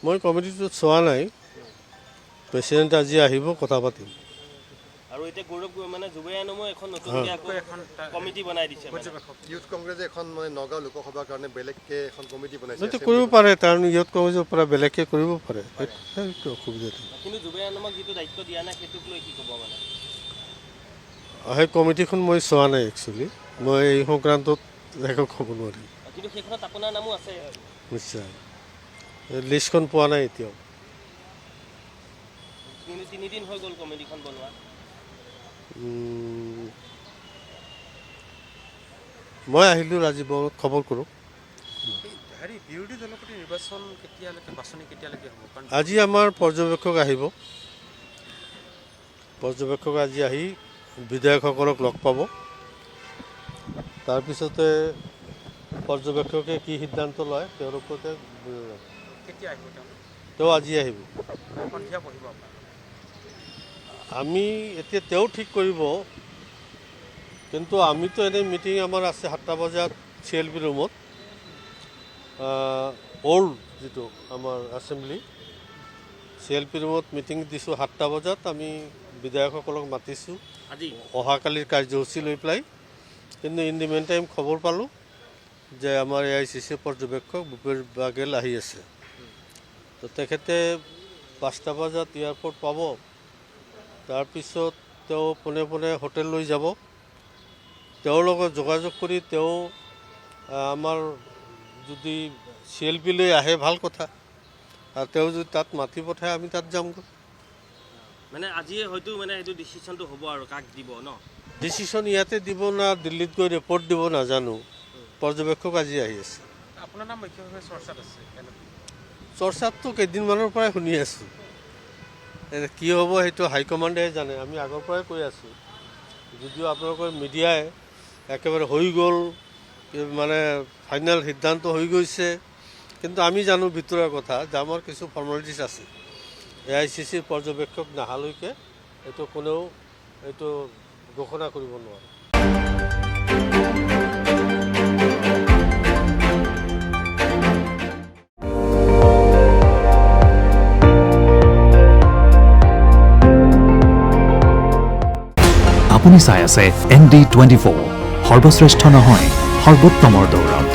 মই কমিটিটো চোৱা নাই প্ৰেচিডেণ্ট আজি আহিব কথা পাতিম আৰু এতিয়া গৌৰৱ মানে যুৱয়ানমে এখন নতুনকৈ এখন কমিটি বনাই দিছে ইউথ কংগ্ৰেছে এখন মানে নগাঁও লোকসভাৰ কাৰণে বেলেগকৈ এখন কমিটি বনাইছে এইটো কৰিব পাৰে কাৰণ ইউথ কংগ্ৰেছৰ পৰা বেলেগকৈ কৰিব পাৰে সেইটো অসুবিধা কিন্তু যুৱয়ানমক যিটো দায়িত্ব দিয়া নাই সেইটোক লৈ কি ক'ব মানে সেই কমিটিখন মই চোৱা নাই একচুৱেলি মই এই সংক্ৰান্তত একো ক'ব নোৱাৰিম কিন্তু সেইখনত আপোনাৰ নামো আছে নিশ্চয় লিষ্টখন পোৱা নাই এতিয়াও কিন্তু 3 দিন হৈ গ'ল কমিটিখন বনোৱা মই আহিলোঁ ৰাজীৱক খবৰ কৰোঁ বিৰোধী দলৰ প্ৰতি নিৰ্বাচন কেতিয়ালৈকে বাছনি কেতিয়ালৈকে হ'ব কাৰণ আজি আমাৰ পৰ্যবেক্ষক আহিব পৰ্যবেক্ষক আজি আহি বিধায়কসকলক লগ পাব তাৰপিছতে পৰ্যবেক্ষকে কি সিদ্ধান্ত লয় তেওঁৰ ওপৰতে কেতিয়া আহিব তেওঁ আজি আহিব সন্ধিয়া বহিব আপোনাৰ আমি এতিয়া তেওঁ ঠিক কৰিব কিন্তু আমিতো এনেই মিটিং আমাৰ আছে 7টা বজাত CLP ৰুমত অল্ড যিটো আমাৰ এছেম্বলি CLP ৰুমত মিটিং দিছোঁ 7টা বজাত আমি বিধায়কসকলক মাতিছোঁ আজি অহাকালিৰ কাৰ্যসূচী লৈ পেলাই কিন্তু ইন দি মেইন টাইম খবৰ পালোঁ যে আমাৰ AICC পৰ্যবেক্ষক ভূপেশ বাঘেল আহি আছে তো তেখেতে 5টা বজাত এয়াৰপৰ্ট পাব তাৰপিছত তেওঁ পোনে পোনে হোটেল লৈ যাব তেওঁৰ লগত যোগাযোগ কৰি তেওঁ আমাৰ যদি CLP লৈ আহে ভাল কথা আৰু তেওঁ যদি তাত মাতি পঠায় আমি তাত যামগৈ মানে আজিয়ে হয়তো মানে এইটো ডিচিশ্যনটো হ'ব আৰু কাক দিব ন ডিচিশ্যন ইয়াতে দিব না দিল্লীত গৈ ৰিপৰ্ট দিব নাজানো পৰ্যবেক্ষক আজি আহি আছে আপোনাৰ নাম মুখ্যভাৱে চৰ্চাত আছে চৰ্চাততো কেইদিনমানৰ পৰাই শুনি আছোঁ কি হ'ব সেইটো হাইকমাণ্ডেহে জানে আমি আগৰ পৰাই কৈ আছোঁ যদিও আপোনালোকৰ মিডিয়াই একেবাৰে হৈ গ'ল মানে ফাইনেল সিদ্ধান্ত হৈ গৈছে কিন্তু আমি জানো ভিতৰৰ কথা যে আমাৰ কিছু ফৰ্মেলিটিছ আছে AICC পৰ্যবেক্ষক নাহালৈকে এইটো কোনেও এইটো ঘোষণা কৰিব নোৱাৰে আপুনি চাই আছে ND24 সৰ্বশ্ৰেষ্ঠ নহয় সৰ্বোত্তমৰ দৌৰত